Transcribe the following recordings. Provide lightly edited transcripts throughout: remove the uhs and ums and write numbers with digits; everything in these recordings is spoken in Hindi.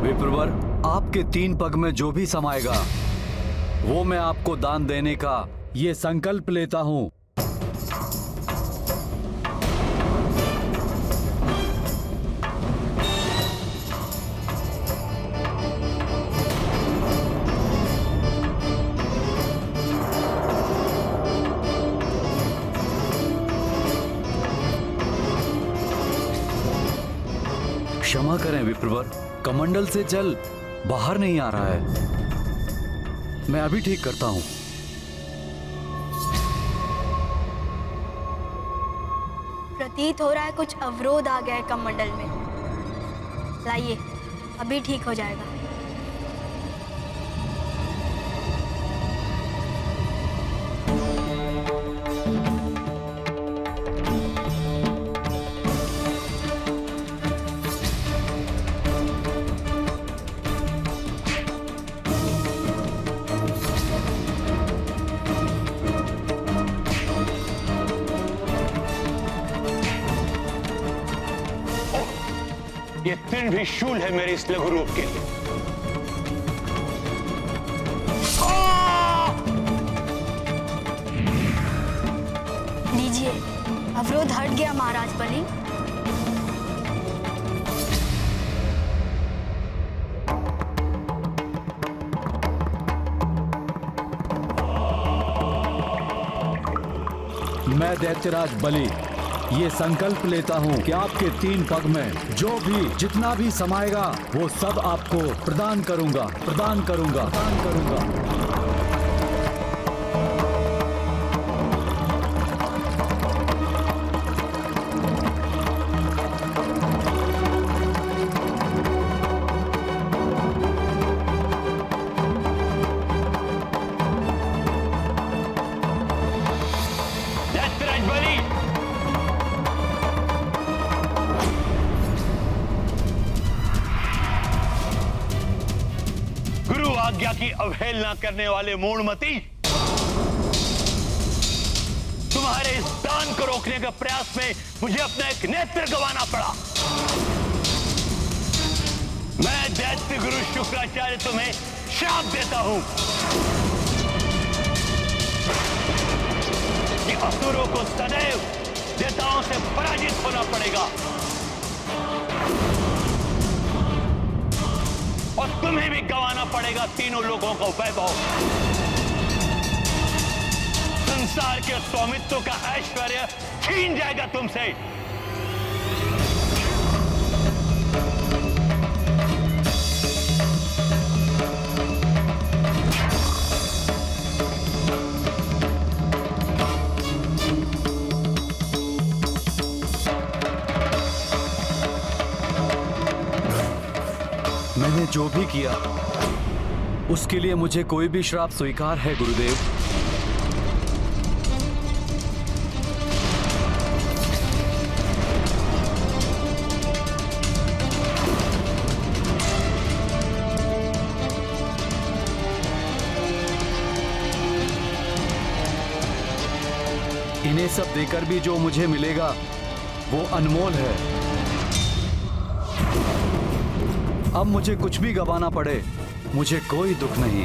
विप्रवर, आपके 3 पग में जो भी समाएगा वो मैं आपको दान देने का ये संकल्प लेता हूँ। क्षमा करें विप्रवर, कमंडल से जल बाहर नहीं आ रहा है। मैं अभी ठीक करता हूं। प्रतीत हो रहा है कुछ अवरोध आ गया है कमंडल में। लाइए, अभी ठीक हो जाएगा। ये तीन भी शूल है मेरे इस लघु रूप के लिए। लीजिए, अवरोध हट गया महाराज बलि। मैं दैत्यराज बलि ये संकल्प लेता हूँ कि आपके 3 पग में जो भी जितना भी समाएगा वो सब आपको प्रदान करूंगा, प्रदान करूंगा, प्रदान करूंगा। आज्ञा की अवहेलना करने वाले मूढ़मती, तुम्हारे इस दान को रोकने के प्रयास में मुझे अपना एक नेत्र गंवाना पड़ा। मैं दैत्य गुरु शुक्राचार्य तुम्हें श्राप देता हूं कि असुरों को सदैव देवताओं से पराजित होना पड़ेगा और तुम्हें भी गंवाना पड़ेगा तीनों लोगों को वैभव। संसार के स्वामित्व का ऐश्वर्य छीन जाएगा तुमसे। मैंने जो भी किया उसके लिए मुझे कोई भी श्राप स्वीकार है गुरुदेव। इन्हें सब देकर भी जो मुझे मिलेगा वो अनमोल है। अब मुझे कुछ भी गंवाना पड़े मुझे कोई दुख नहीं।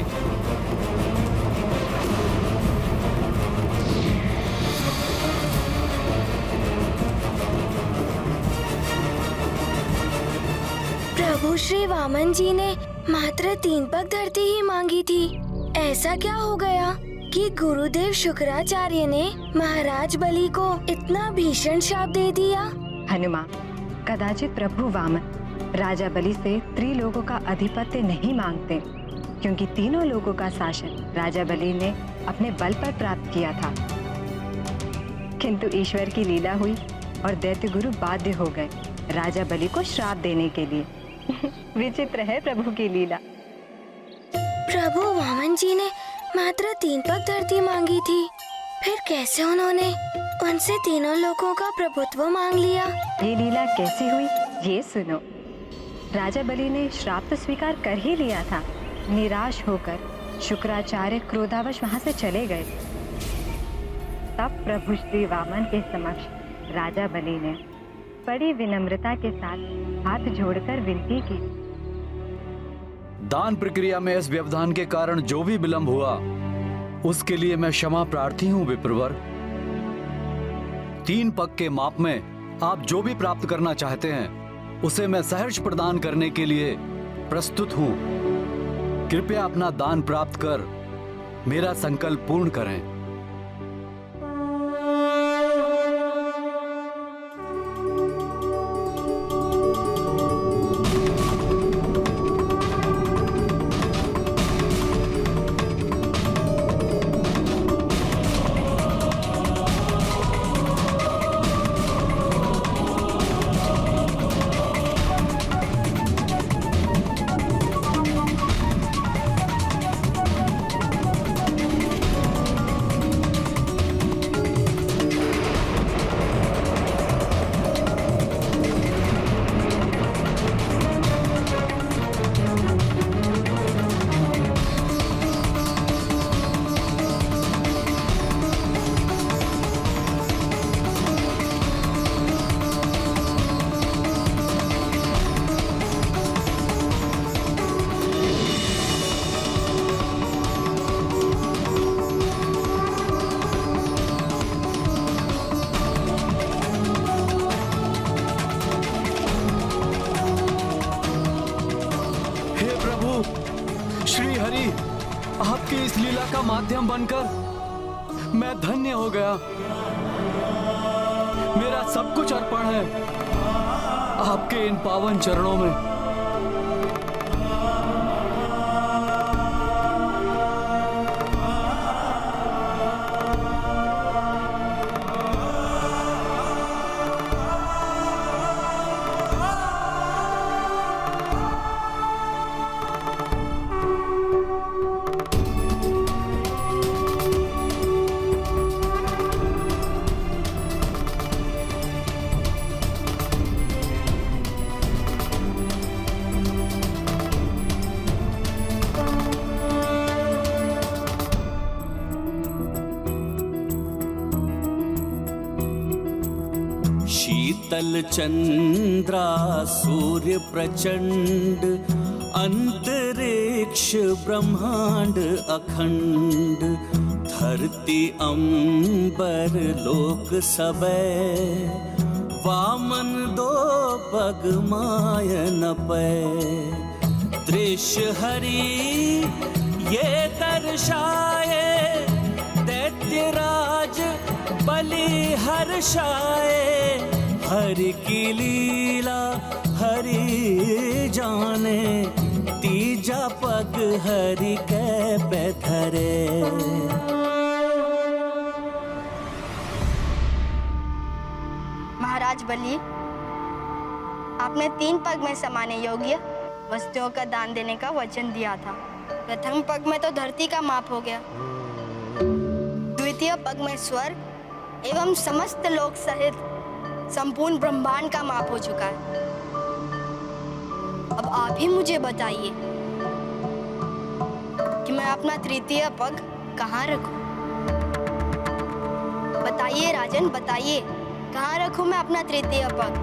प्रभु श्री वामन जी ने मात्र 3 पग धरती ही मांगी थी। ऐसा क्या हो गया कि गुरुदेव शुक्राचार्य ने महाराज बलि को इतना भीषण शाप दे दिया? हनुमान, कदाचित प्रभु वामन राजा बलि से त्रिलोकों का अधिपत्य नहीं मांगते, क्योंकि तीनों लोगों का शासन राजा बलि ने अपने बल पर प्राप्त किया था। किंतु ईश्वर की लीला हुई और दैत्य गुरु बाध्य हो गए राजा बलि को श्राप देने के लिए। विचित्र है प्रभु की लीला। प्रभु वामन जी ने मात्र 3 पग धरती मांगी थी, फिर कैसे उन्होंने उनसे तीनों लोगों का प्रभुत्व मांग लिया? ये लीला कैसी हुई ये सुनो। राजा बलि ने श्राप तो स्वीकार कर ही लिया था। निराश होकर शुक्राचार्य क्रोधावश वहां से चले गए। तब प्रभु श्री वामन के समक्ष राजा बलि ने बड़ी विनम्रता के साथ हाथ जोड़कर विनती की, दान प्रक्रिया में इस व्यवधान के कारण जो भी विलंब हुआ उसके लिए मैं क्षमा प्रार्थी हूं विप्रवर। 3 पग के माप में आप जो भी प्राप्त करना चाहते हैं उसे मैं सहर्ष प्रदान करने के लिए प्रस्तुत हूं। कृपया अपना दान प्राप्त कर मेरा संकल्प पूर्ण करें। श्री हरि, आपकी इस लीला का माध्यम बनकर मैं धन्य हो गया। मेरा सब कुछ अर्पण है आपके इन पावन चरणों में। शीतल चंद्रा सूर्य प्रचंड, अंतरिक्ष ब्रह्मांड अखंड, धरती अंबर लोक सबे, वामन 2 पग माय न पै। दृश्य हरि ये दर्शाए, दैत्यराज बलि हर्षाए। हरि की लीला हरि जाने, तीजा पग हरि के पैधरे। महाराज बलि, आपने 3 पग में समाने योग्य वस्तुओं का दान देने का वचन दिया था। प्रथम पग में तो धरती का माप हो गया, द्वितीय पग में स्वर्ग एवं समस्त लोक सहित संपूर्ण ब्रह्मांड का माप हो चुका है। अब आप ही मुझे बताइए कि मैं अपना तृतीय पग कहाँ रखूं? बताइए राजन, बताइए कहाँ रखूं मैं अपना तृतीय पग?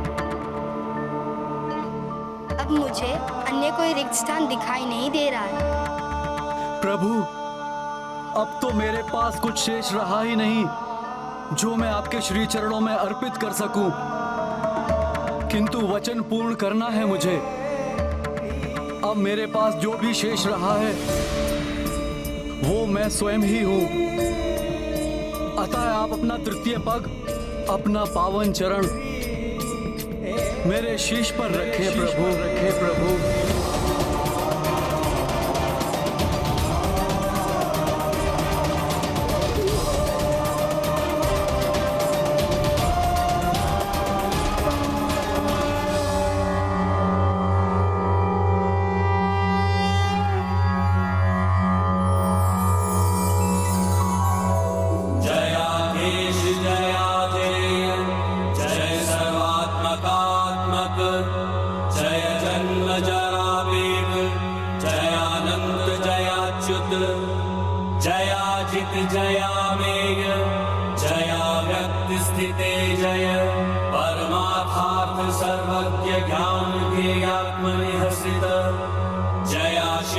अब मुझे अन्य कोई रिक्त स्थान दिखाई नहीं दे रहा है। प्रभु, अब तो मेरे पास कुछ शेष रहा ही नहीं जो मैं आपके श्री चरणों में अर्पित कर सकूं, किंतु वचन पूर्ण करना है मुझे। अब मेरे पास जो भी शेष रहा है वो मैं स्वयं ही हूं। अतः आप अपना तृतीय पग, अपना पावन चरण मेरे शीश पर रखे प्रभु, रखे प्रभु।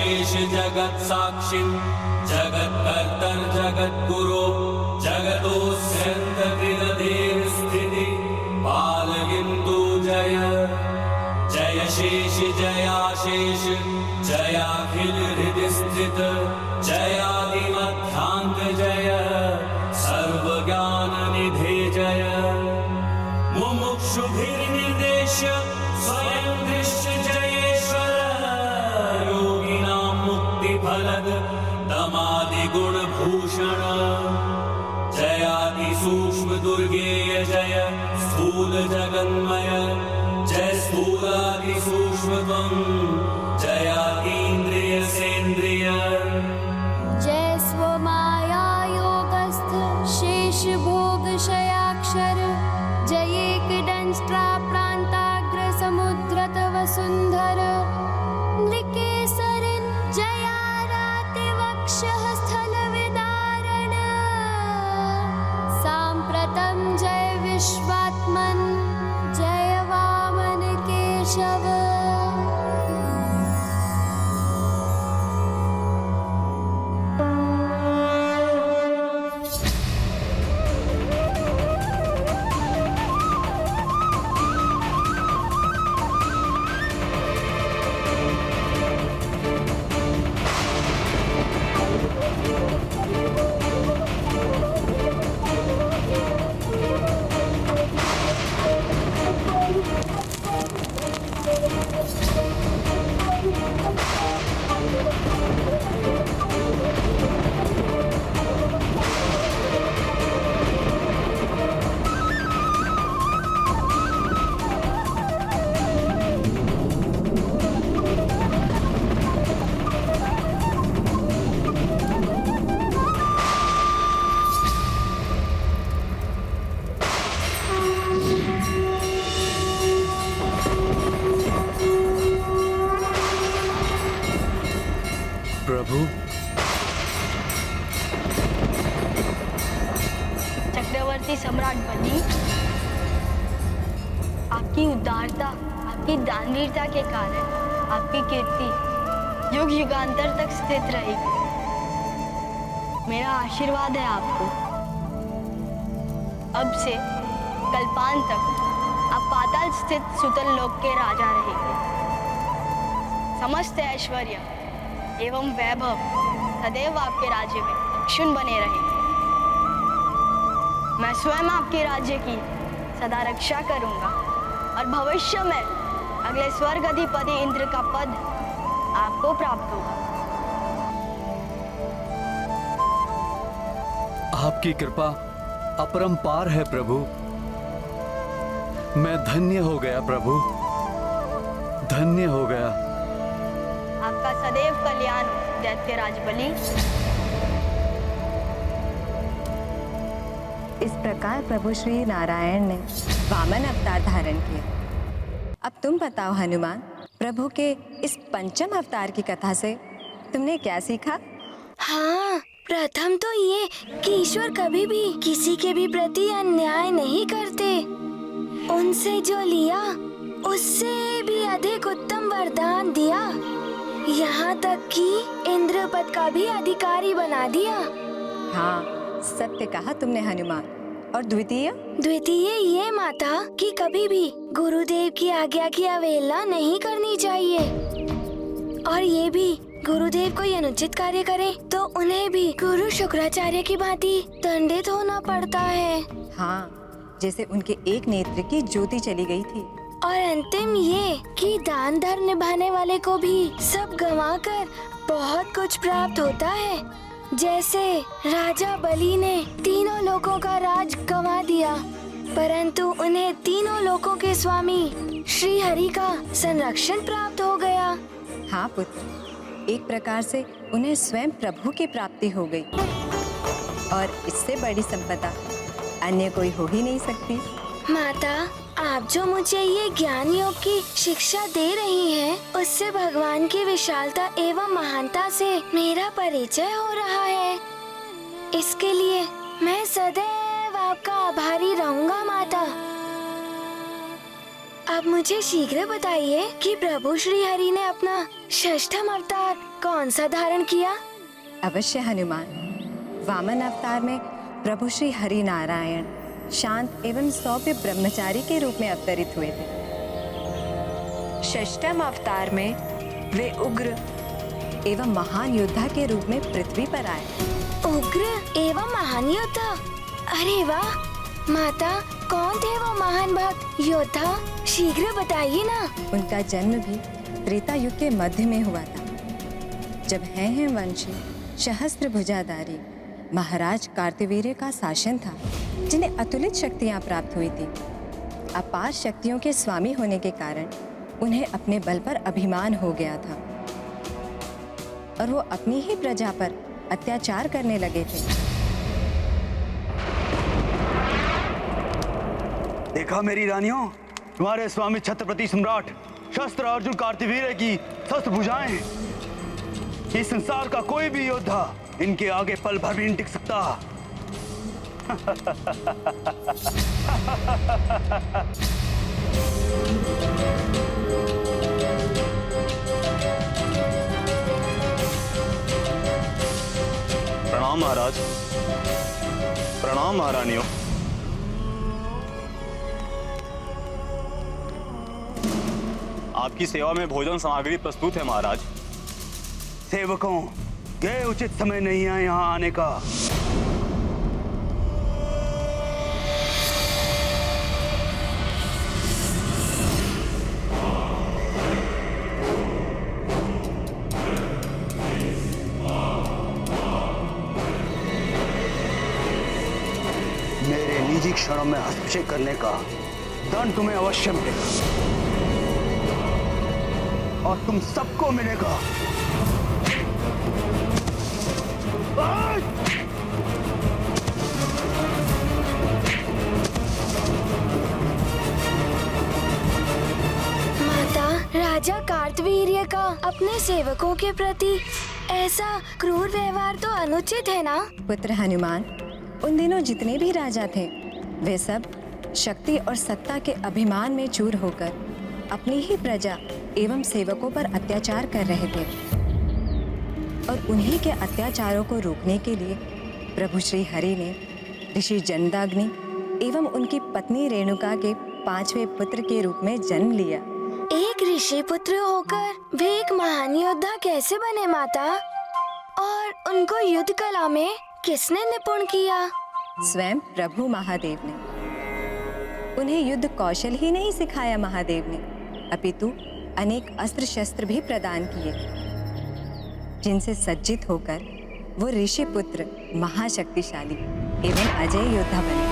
शेष जगत साक्षी जगत कर्तर जगत गुरु जगतोऽस्यन्त हृदय स्थिति पालयन्तु जय जय शेष जयाशेष जयाखिल हृदय स्थित जयादिमध्यांत जय सर्वज्ञान निधे जय मुमुक्षुभिर्निर्देश स्वयं दृश्य जयेश्वर योगिनां मुक्तिफलद दमादिगुणभूषण जयाति सूक्ष्म दुर्गेय जय स्थूल जगन्मय जय स्थूलादि सूक्ष्मत्वं जयातीन्द्रिय सेन्द्रिय जय स्वमाया योगस्थ शेष भोग शयाक्षर जय एकदंष्ट्रा प्रांताग्र समुद्रत वसुंधर नृकेसरिन् जयाराति वक्षः स्थल विदारण सांप्रतं जय विश्वात्मन् जय वामन केशव प्रभु, चक्रवर्ती सम्राट बलि, आपकी उदारता, आपकी दानवीरता के कारण आपकी कीर्ति युग युगांतर तक स्थित रहेगी। मेरा आशीर्वाद है आपको। अब से कल्पांत तक आप पाताल स्थित सुतल लोक के राजा रहेंगे। समस्त ऐश्वर्य एवं वैभव सदैव आपके राज्य में अक्षुण्ण बने रहेंगे। मैं स्वयं आपके राज्य की सदा रक्षा करूंगा और भविष्य में अगले स्वर्ग अधिपति इंद्र का पद आपको प्राप्त होगा। आपकी कृपा अपरंपार है प्रभु। मैं धन्य हो गया प्रभु, धन्य हो गया। आपका सदैव कल्याण हो दैत्यराज बलि। इस प्रकार प्रभु श्री नारायण ने वामन अवतार धारण किया। अब तुम बताओ हनुमान, प्रभु के इस पंचम अवतार की कथा से तुमने क्या सीखा? हाँ, प्रथम तो ये कि ईश्वर कभी भी किसी के भी प्रति अन्याय नहीं करते। उनसे जो लिया उससे भी अधिक उत्तम वरदान दिया, यहाँ तक कि इंद्र पद का भी अधिकारी बना दिया। हाँ, सत्य कहा तुमने हनुमान। और द्वितीय? द्वितीय ये माता कि कभी भी गुरुदेव की आज्ञा की अवहेलना नहीं करनी चाहिए। और ये भी गुरुदेव कोई अनुचित कार्य करे तो उन्हें भी गुरु शुक्राचार्य की भांति दंडित होना पड़ता है। हाँ, जैसे उनके एक नेत्र की ज्योति चली गई थी। और अंतिम ये कि दान धर्म निभाने वाले को भी सब गंवाकर बहुत कुछ प्राप्त होता है। जैसे राजा बलि ने तीनों लोकों का राज गंवा दिया, परंतु उन्हें तीनों लोकों के स्वामी श्री हरि का संरक्षण प्राप्त हो गया। हाँ पुत्र, एक प्रकार से उन्हें स्वयं प्रभु की प्राप्ति हो गई। और इससे बड़ी संपदा अन्य कोई हो ही नहीं सकती। माता, आप जो मुझे ये ज्ञान योग की शिक्षा दे रही हैं, उससे भगवान की विशालता एवं महानता से मेरा परिचय हो रहा है। इसके लिए मैं सदैव आपका आभारी रहूंगा माता। अब मुझे शीघ्र बताइए कि प्रभु श्री हरि ने अपना षष्ठम अवतार कौन सा धारण किया? अवश्य हनुमान। वामन अवतार में प्रभु श्री हरि नारायण शांत एवं सौम्य ब्रह्मचारी के रूप में अवतरित हुए थे। षष्ठम अवतार में वे उग्र एवं महान योद्धा के रूप में पृथ्वी पर आए। उग्र एवं महान योद्धा? अरे वाह माता, कौन थे वो महान भक्त योद्धा? शीघ्र बताइए ना। उनका जन्म भी त्रेता युग के मध्य में हुआ था, जब हैं वंशी सहस्त्र भुजाधारी महाराज कार्तवीर्य का शासन था, जिन्हें अतुलित शक्तियां प्राप्त हुई थी। अपार शक्तियों के स्वामी होने के कारण उन्हें अपने बल पर अभिमान हो गया था और वो अपनी ही प्रजा पर अत्याचार करने लगे थे। देखा मेरी रानियों, तुम्हारे स्वामी छत्रपति सम्राट शस्त्र अर्जुन कार्तवीर्य की शस्त्र भुजाएं। इस संसार का कोई भी योद्धा इनके आगे पल भर भी नहीं टिक सकता। प्रणाम महाराज। प्रणाम महारानियों। आपकी सेवा में भोजन सामग्री प्रस्तुत है महाराज। सेवकों, ये उचित समय नहीं है यहाँ आने का। मेरे निजी क्षणों में हस्तक्षेप करने का दंड तुम्हें अवश्य मिलेगा और तुम सबको मिलेगा। माता, राजा कार्तवीर्य का अपने सेवकों के प्रति ऐसा क्रूर व्यवहार तो अनुचित है ना? पुत्र हनुमान, उन दिनों जितने भी राजा थे वे सब शक्ति और सत्ता के अभिमान में चूर होकर अपनी ही प्रजा एवं सेवकों पर अत्याचार कर रहे थे और उन्हीं के अत्याचारों को रोकने के लिए प्रभु श्री हरि ने ऋषि जमदग्नि एवं उनकी पत्नी रेणुका के 5वें पुत्र के रूप में जन्म लिया। एक ऋषि पुत्र होकर वे एक महान योद्धा कैसे बने माता? और उनको युद्ध कला में किसने निपुण किया? स्वयं प्रभु महादेव ने। उन्हें युद्ध कौशल ही नहीं सिखाया महादेव ने, अपितु अनेक अस्त्र शस्त्र भी प्रदान किए, जिनसे सज्जित होकर वो ऋषि पुत्र महाशक्तिशाली एवं अजय योद्धा बने।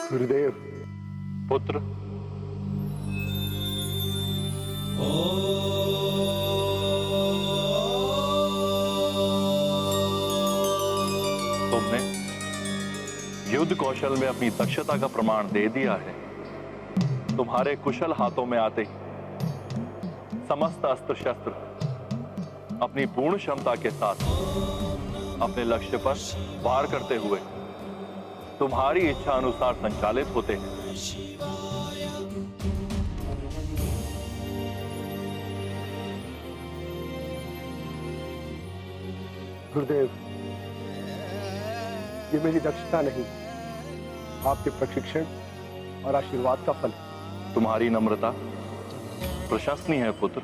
गुरुदेव, पुत्र। तुमने युद्ध कौशल में अपनी दक्षता का प्रमाण दे दिया है। तुम्हारे कुशल हाथों में आते ही समस्त अस्त्र शस्त्र अपनी पूर्ण क्षमता के साथ अपने लक्ष्य पर वार करते हुए तुम्हारी इच्छा अनुसार संचालित होते हैं। गुरुदेव, ये मेरी दक्षता नहीं, आपके प्रशिक्षण और आशीर्वाद का फल है। तुम्हारी नम्रता प्रशंसनीय है पुत्र।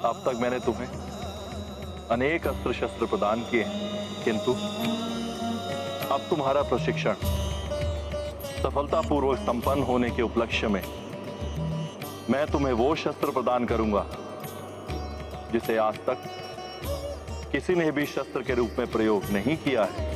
अब तक मैंने तुम्हें अनेक अस्त्र शस्त्र प्रदान किए हैं, किंतु अब तुम्हारा प्रशिक्षण सफलतापूर्वक संपन्न होने के उपलक्ष्य में मैं तुम्हें वो शस्त्र प्रदान करूंगा जिसे आज तक किसी ने भी शस्त्र के रूप में प्रयोग नहीं किया है।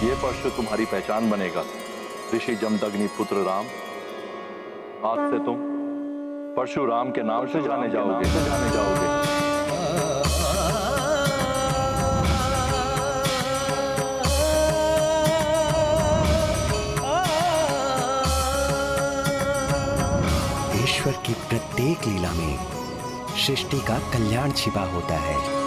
ये परशु तुम्हारी पहचान बनेगा। ऋषि जमदग्नि पुत्र राम, आज से तुम परशुराम के नाम से जाने जाओगे। ईश्वर की प्रत्येक लीला में सृष्टि का कल्याण छिपा होता है।